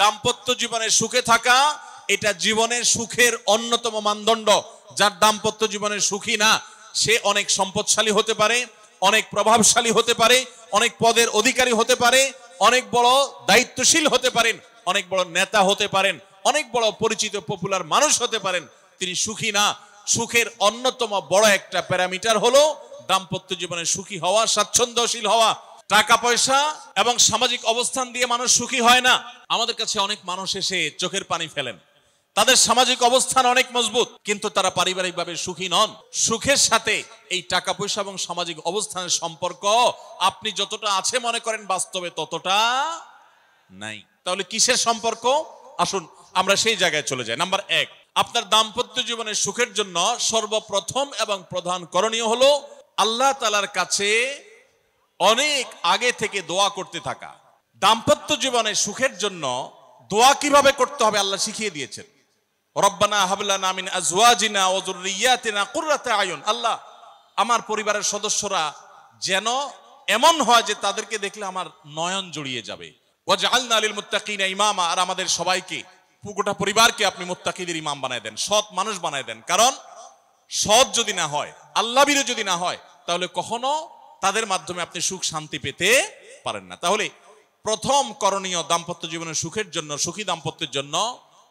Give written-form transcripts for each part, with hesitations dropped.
দাম্পত্য জীবনে সুখে থাকা এটা জীবনের সুখের অন্যতম মানদণ্ড। যার দাম্পত্য জীবনে সুখী না, সে অনেক সম্পদশালী হতে পারে, অনেক প্রভাবশালী হতে পারে, অনেক পদের অধিকারী হতে পারে, অনেক বড় দায়িত্বশীল হতে পারেন, অনেক বড় নেতা হতে পারেন, অনেক বড় পরিচিত পপুলার মানুষ হতে পারেন, তিনি সুখী না। সুখের অন্যতম বড় একটা প্যারামিটার হলো দাম্পত্য জীবনে সুখী হওয়া, স্বাচ্ছন্দ্যশীল হওয়া। টাকা পয়সা এবং সামাজিক অবস্থান দিয়ে মানুষ সুখী হয় না। আমাদের কাছে অনেক মানুষ এসে চোখের পানি ফেলেন, তাদের সামাজিক অবস্থান অনেক মজবুত, কিন্তু তারা পারিবারিকভাবে সুখী নন। সুখের সাথে এই টাকা পয়সা এবং সামাজিক অবস্থানের সম্পর্ক আপনি যতটা আছে মনে করেন, বাস্তবে ততটা নাই। তাহলে কিসের সম্পর্ক? আসুন আমরা সেই জায়গায় চলে যাই। নাম্বার 1, আপনার দাম্পত্য জীবনের সুখের জন্য সর্বপ্রথম এবং প্রধান করণীয় হলো আল্লাহ তাআলার কাছে অনেক আগে থেকে দোয়া করতে থাকা। দাম্পত্য জীবনের সুখের জন্য দোয়া কিভাবে করতে হবে আল্লাহ শিখিয়ে দিয়েছেন। রব্বানা হাব লানা মিন আজওয়াজিনা ওয়া যুররিয়াতিনা কুররাতা আয়ুন। আল্লাহ, আমার পরিবারের সদস্যরা যেন এমন হয় যে তাদেরকে দেখলে আমার নয়ন জড়িয়ে যাবে। ওয়াজআলনা লিল মুত্তাকিনা ইমামা। আর আমাদের সবাইকে, গোটা পরিবারকে আপনি মুত্তাকিদের ইমাম বানায় দেন, সৎ মানুষ বানায় দেন। কারণ সৎ যদি না হয়, আল্লাহ ভীরু যদি না হয়, তাহলে কখনো তাদের মাধ্যমে আপনি সুখ শান্তি পেতে পারেন না। তাহলে প্রথম করণীয় দাম্পত্য জীবনের সুখের জন্য, সুখী দাম্পত্যের জন্য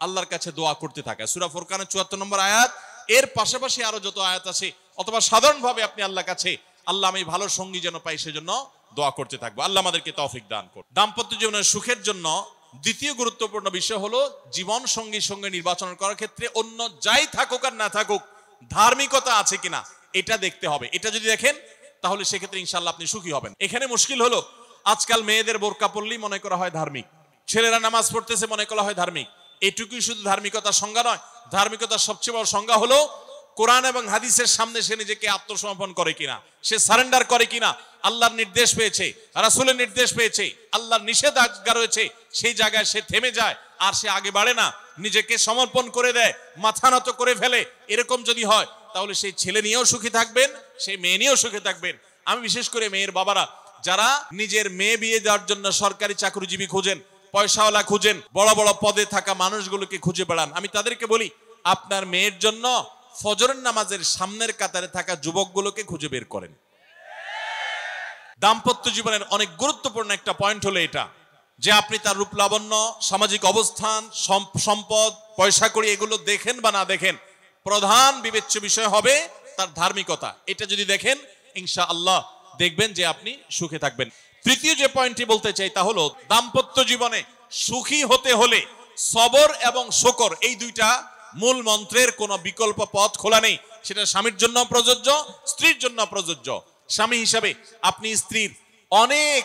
আল্লাহর কাছে দোয়া করতে থাকে। সূরা ফুরকানের ৭৪ নম্বর আয়াত, এর পাশাপাশি আরো যত আয়াত আছে, অথবা সাধারণভাবে আপনি আল্লাহর কাছে, আল্লাহ আমি ভালো সঙ্গী যেন পাই সেজন্য দোয়া করতে থাকবো। আল্লাহ আমাদেরকে তৌফিক দান করুন। দাম্পত্য জীবনের সুখের জন্য দ্বিতীয় গুরুত্বপূর্ণ বিষয় হলো জীবন সঙ্গীর সঙ্গে নির্বাচন করার ক্ষেত্রে অন্য যাই থাকুক আর না থাকুক, ধার্মিকতা আছে কিনা এটা দেখতে হবে। এটা যদি দেখেন তাহলে সেক্ষেত্রে ইনশাআল্লাহ আপনি সুখী হবেন। এখানে মুশকিল হলো আজকাল মেয়েদের বোরকা পরলেই মনে করা হয় ধার্মিক, ছেলেরা নামাজ পড়তেছে মনে করা হয় ধার্মিক। এটুকুই শুধু ধার্মিকতার সংজ্ঞা নয়। ধার্মিকতার সবচেয়ে বড় সংজ্ঞা হলো কোরআন এবং হাদিসের সামনে সে নিজেকে আত্মসমর্পণ করে কিনা, সে সারেন্ডার করে কিনা। আল্লাহর নির্দেশ পেয়েছে, রাসূলের নির্দেশ পেয়েছে, আল্লাহর নিষেধাজ্ঞা রয়েছে, সেই জায়গায় সে থেমে যায় আর সে আগে বাড়ে না, নিজেকে সমর্পণ করে দেয়, মাথা নত করে ফেলে। এরকম যদি হয় তাহলে সেই ছেলে নিয়েও সুখী থাকবেন, সেই মেয়ে নিয়েও সুখী থাকবেন। আমি বিশেষ করে মেয়ের বাবারা যারা নিজের মেয়ে বিয়ে দেওয়ার জন্য সরকারি চাকরিজীবী খুঁজেন, পয়সাওয়ালা খুঁজেন, বড় বড় পদে থাকা মানুষগুলোকে খুঁজে বেড়ান, আমি তাদেরকে বলি আপনার মেয়ের জন্য ফজরের নামাজের সামনের কাতারে থাকা যুবকগুলোকে খুঁজে বের করেন। দাম্পত্য জীবনের অনেক গুরুত্বপূর্ণ একটা পয়েন্ট হলো এটা, যে আপনি তার রূপ লাবণ্য, সামাজিক অবস্থান, সম্পদ, পয়সা কড়ি এগুলো দেখেন বা না দেখেন, প্রধান বিবেচ্য বিষয় হবে তার ধার্মিকতা। এটা যদি দেখেন ইনশাআল্লাহ দেখবেন যে আপনি সুখে থাকবেন। তৃতীয় যে পয়েন্টটি বলতে চাই তা হলো দাম্পত্য জীবনে সুখী হতে হলে সবর এবং শকর, এই দুইটা মূল মন্ত্রের কোনো বিকল্প পথ খোলা নেই। সেটা স্বামীর জন্য প্রযোজ্য, স্ত্রীর জন্য প্রযোজ্য। স্বামী হিসাবে আপনি স্ত্রীর অনেক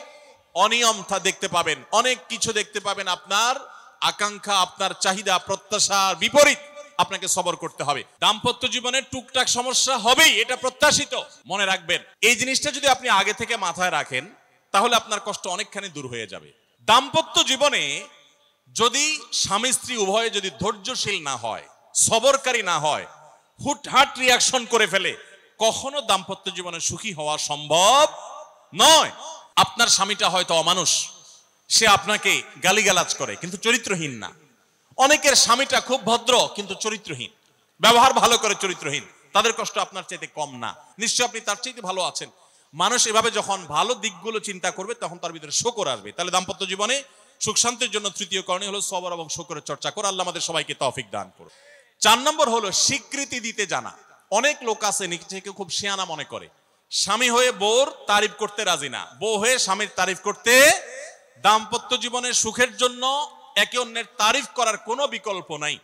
অনিয়মতা দেখতে পাবেন, অনেক কিছু দেখতে পাবেন, আপনার আকাঙ্ক্ষা, আপনার চাহিদা, প্রত্যাশার বিপরীত, আপনাকে সবর করতে হবে। দাম্পত্য জীবনে টুকটাক সমস্যা হবেই, এটা প্রত্যাশিত। মনে রাখবেন এই জিনিসটা যদি আপনি আগে থেকে মাথায় রাখেন তাহলে আপনার কষ্ট অনেকখানি দূর হয়ে যাবে। দাম্পত্য জীবনে যদি স্বামী স্ত্রী উভয়ে যদি ধৈর্যশীল না হয়, সবরকারী না হয়, হুটহাট রিয়াকশন করে ফেলে, কখনো দাম্পত্য জীবনে সুখী হওয়া সম্ভব নয়। আপনার স্বামীটা হয়তো অমানুষ, সে আপনাকে গালিগালাজ করে কিন্তু চরিত্রহীন না। অনেকের স্বামীটা খুব ভদ্র কিন্তু চরিত্রহীন, ব্যবহার ভালো করে চরিত্রহীন, তাদের কষ্ট আপনার চাইতে কম না, নিশ্চয় আপনি তার চাইতে ভালো আছেন। মানুষ এভাবে যখন ভালো দিকগুলো চিন্তা করবে তখন তার ভিতরে শকর আসবে। তাহলে দাম্পত্য জীবনে সুখ শান্তির জন্য তৃতীয় করণীয় হলো সবর এবং শকরের চর্চা করা। আল্লাহ আমাদের সবাইকে তৌফিক দান করুন। 4 নম্বর হলো স্বীকৃতি দিতে জানা। অনেক লোক আছে নিজেকে খুব শিয়ানা মনে করে, স্বামী হয়ে বউর তারিফ করতে রাজি না, বউ হয়ে স্বামীর তারিফ করতে। দাম্পত্য জীবনের সুখের জন্য একে অন্যের তারিফ করার কোনো বিকল্প নাই।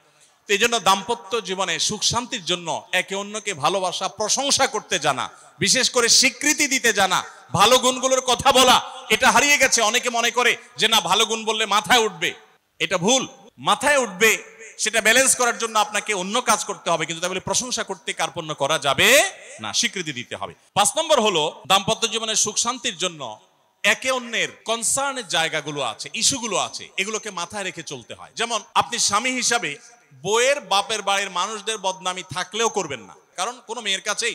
এই জন্য দাম্পত্য জীবনে সুখ শান্তির জন্য একে অন্যকে ভালোবাসা, প্রশংসা করতে জানা, বিশেষ করে স্বীকৃতি দিতে জানা, ভালো গুণগুলোর কথা বলা, এটা হারিয়ে গেছে। অনেকে মনে করে যে না, ভালো গুণ বললে মাথায় উঠবে, এটা ভুল। মাথায় উঠবে সেটা ব্যালেন্স করার জন্য আপনাকে অন্য কাজ করতে হবে, কিন্তু তাই বলে প্রশংসা করতে কার্পণ্য করা যাবে না, স্বীকৃতি দিতে হবে। 5 নম্বর হলো দাম্পত্য জীবনের সুখ শান্তির জন্য একে অন্যের কনসার্নের জায়গাগুলো আছে, ইস্যুগুলো আছে, এগুলোকে মাথায় রেখে চলতে হয়। যেমন আপনি স্বামী হিসাবে বউয়ের বাপের বাড়ির মানুষদের বদনামি থাকলেও করবেন না, কারণ কোনো মেয়ের কাছেই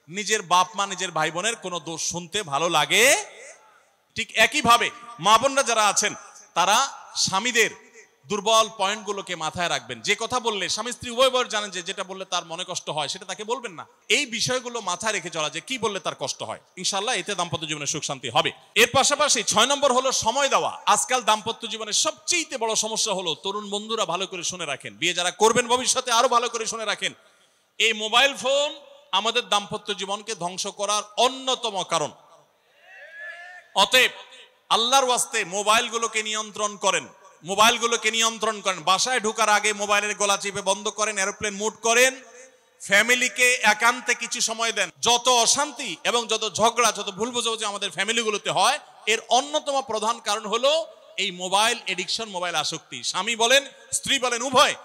নিজের বাপ মা, নিজের ভাই বোনের কোনো দোষ শুনতে ভালো লাগে। ঠিক একইভাবে মা বোনরা যারা আছেন তারা স্বামীদের দুর্বল পয়েন্টগুলোকে মাথায় রাখবেন। যে কথা বললে স্বামী স্ত্রী উভয় জানেন যে যেটা বললে তার মনে কষ্ট হয় সেটা তাকে বলবেন না। এই বিষয়গুলো মাথায় রেখে চলা, যে কি বললে তার কষ্ট হয়। ইনশাআল্লাহ এতে দাম্পত্য জীবনে সুখ শান্তি হবে। এর পাশাপাশি 6 নম্বর হলো সময় দেওয়া। আজকাল দাম্পত্য জীবনের সবচেয়ে বড় সমস্যা হলো, তরুণ বন্ধুরা ভালো করে শুনে রাখেন, বিয়ে যারা করবেন ভবিষ্যতে আরো ভালো করে শুনে রাখেন, এই মোবাইল ফোন আমাদের দাম্পত্য জীবনকে ধ্বংস করার অন্যতম কারণ। অতএব আল্লাহর ওয়াস্তে মোবাইলগুলোকে নিয়ন্ত্রণ করেন, মোবাইলগুলোকে নিয়ন্ত্রণ করেন। বাসায় ঢোকার আগে মোবাইলের গলা চিপে বন্ধ করেন, এরোপ্লেন মুড করেন, ফ্যামিলিকে একান্তে কিছু সময় দেন। যত অশান্তি এবং যত ঝগড়া, যত ভুল বোঝাবুঝি আমাদের ফ্যামিলিগুলোতে হয়, এর অন্যতম প্রধান কারণ হলো এই মোবাইল এডিকশন, মোবাইল আসক্তি। স্বামী বলেন স্ত্রী বলেন উভয়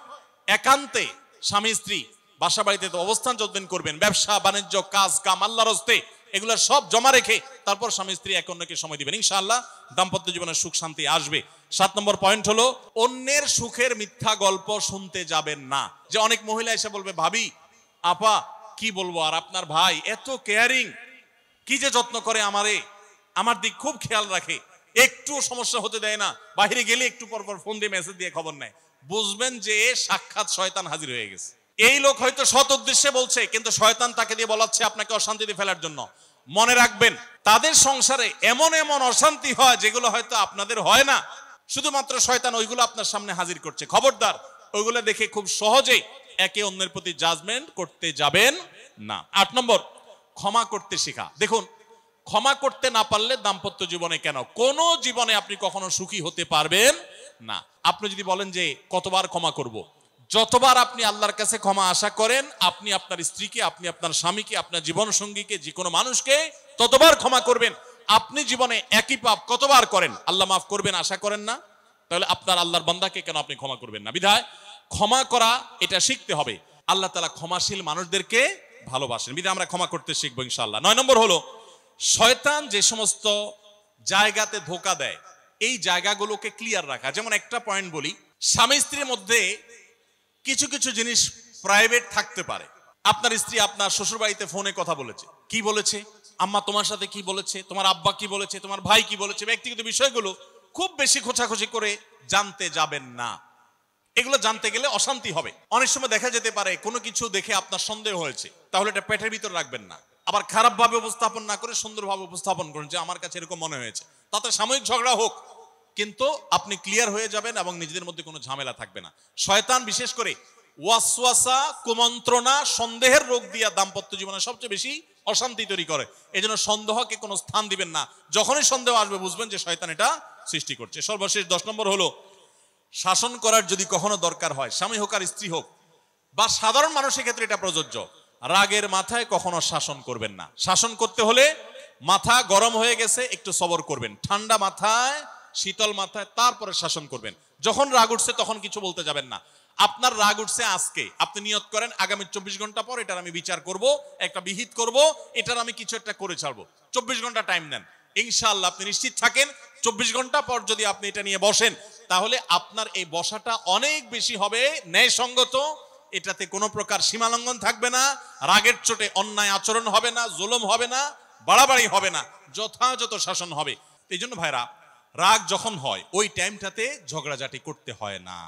একান্তে, স্বামী স্ত্রী বাসা বাড়িতে তো অবস্থান যতদিন করবেন, ব্যবসা বাণিজ্য কাজ কাম আল্লাহর হস্তে, এগুলো সব জমা রেখে তারপর স্বামী স্ত্রী এক অন্যকে সময় দিবেন। ইনশাআল্লাহ দাম্পত্য জীবনের সুখ শান্তি আসবে। 7 নম্বর পয়েন্ট হলো অন্যের সুখের মিথ্যা গল্প শুনতে যাবেন না। যে অনেক মহিলা এসে বলবে, ভাবি আপা কি বলবো আর, আপনার ভাই এত কেয়ারিং, কি যে যত্ন করে আমারে, আমার দিক খুব খেয়াল রাখে, একটু সমস্যা হতে দেয় না, বাইরে গেলে একটু পর পর ফোন দিয়ে মেসেজ দিয়ে খবর নেয়। বুঝবেন যে সাক্ষাৎ শয়তান হাজির হয়ে গেছে। এই লোক হয়তো সৎ উদ্দেশ্যে বলছে, কিন্তু শয়তান তাকে দিয়ে বলাচ্ছে আপনাকে অশান্তিতে ফেলার জন্য। মনে রাখবেন তাদের সংসারে এমন এমন অশান্তি হয় যেগুলো হয়তো আপনাদের হয় না, শুধুমাত্র শয়তান ওইগুলো আপনার সামনে হাজির করছে। খবরদার ওইগুলো দেখে খুব সহজেই একে অন্যের প্রতি জাজমেন্ট করতে যাবেন না। 8 নম্বর ক্ষমা করতে শেখা। দেখুন, ক্ষমা করতে না পারলে দাম্পত্য জীবনে কেন, কোন জীবনে আপনি কখনো সুখী হতে পারবেন না। আপনি যদি বলেন যে কতবার ক্ষমা করব, যতবার আপনি আল্লাহর কাছে ক্ষমা আশা করেন, আপনি আপনার স্ত্রীকে, আপনি আপনার স্বামীকে, আপনার জীবন সঙ্গীকে, যে কোনো মানুষকে ততবার ক্ষমা করবেন। আপনি জীবনে একই পাপ কতবার করেন, আল্লাহ মাফ করবেন আশা করেন না, তাহলে আপনার আল্লাহর বান্দাকে কেন আপনি ক্ষমা করবেন না? বিধায় ক্ষমা করা এটা শিখতে হবে। আল্লাহ তাআলা ক্ষমাশীল মানুষদেরকে ভালোবাসেন, বিধায় আমরা ক্ষমা করতে শিখবো ইনশাআল্লাহ। 9 নম্বর হলো শয়তান যে সমস্ত জায়গাতে ধোঁকা দেয়, এই জায়গাগুলোকে ক্লিয়ার রাখা। যেমন একটা পয়েন্ট বলি, স্বামী স্ত্রীর মধ্যে কিছু কিছু জিনিস প্রাইভেট থাকতে পারে। আপনার স্ত্রী আপনার শ্বশুর বাড়িতে ফোনে কথা বলেছে, কি বলেছে, আম্মা তোমার সাথে কি বলেছে, তোমার আব্বা কি বলেছে, তোমার ভাই কি বলেছে, ব্যক্তিগত বিষয়গুলো খুব বেশি খোঁচাখুচি করে জানতে যাবেন না। এগুলো জানতে গেলে অশান্তি হবে। অনেক সময় দেখা যেতে পারে কোনো কিছু দেখে আপনার সন্দেহ হয়েছে, তাহলে এটা পেটের ভিতর রাখবেন না। আবার খারাপ ভাবে উপস্থাপন না করে সুন্দরভাবে উপস্থাপন করুন যে আমার কাছে এরকম মনে হয়েছে, তাতে সাময়িক ঝগড়া হোক, কিন্তু আপনি ক্লিয়ার হয়ে যাবেন এবং নিজেদের মধ্যে কোনো ঝামেলা থাকবে না। শয়তান বিশেষ করে ওয়াসওয়াসা, কুমন্ত্রণা, সন্দেহের রোগ দিয়া দাম্পত্য জীবনে সবচেয়ে বেশি অশান্তি তৈরি করে। এজন্য সন্দেহকে কোনো স্থান দিবেন না। যখনই সন্দেহ আসবে বুঝবেন যে শয়তান এটা সৃষ্টি করছে। সর্বশেষ 10 নম্বর হলো শাসন করার যদি কখনো দরকার হয়, স্বামী হোক আর স্ত্রী হোক বা সাধারণ মানুষের ক্ষেত্রে এটা প্রযোজ্য, রাগের মাথায় কখনো শাসন করবেন না। শাসন করতে হলে মাথা গরম হয়ে গেছে একটু সবর করবেন, ঠান্ডা মাথায় শীতল মাথায় তারপরে শাসন করবেন। যখন রাগ উঠছে তখন কিছু বলতে যাবেন না। আপনার রাগ উঠছে আজকে, আপনি নিয়ত করেন আগামী 24 ঘন্টা পর এটার আমি বিচার করব, একটা বিহিত করব, এটার আমি কিছু একটা করে ছাড়বো। 24 ঘন্টা টাইম নেন, ইনশাআল্লাহ আপনি নিশ্চিত থাকেন 24 ঘন্টা পর যদি আপনি এটা নিয়ে বসেন, তাহলে আপনার এই বসাটা অনেক বেশি হবে ন্যায়সঙ্গত। এটাতে কোনো প্রকার সীমালঙ্ঘন থাকবে না, রাগের চোটে অন্যায় আচরণ হবে না, জুলুম হবে না, বাড়াবাড়ি হবে না, যথাযথ শাসন হবে। এই জন্য ভাইরা, রাগ যখন হয় ওই টাইমটাতে ঝগড়াঝাটি করতে হয় না।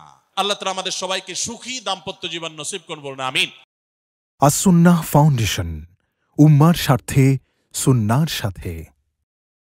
আল্লাহ তাআলা আমাদের সবাইকে সুখী দাম্পত্য জীবন নসিব করুন, বলুন আমিন। আস-সুন্নাহ ফাউন্ডেশন, উম্মার স্বার্থে সুন্নাহর সাথে।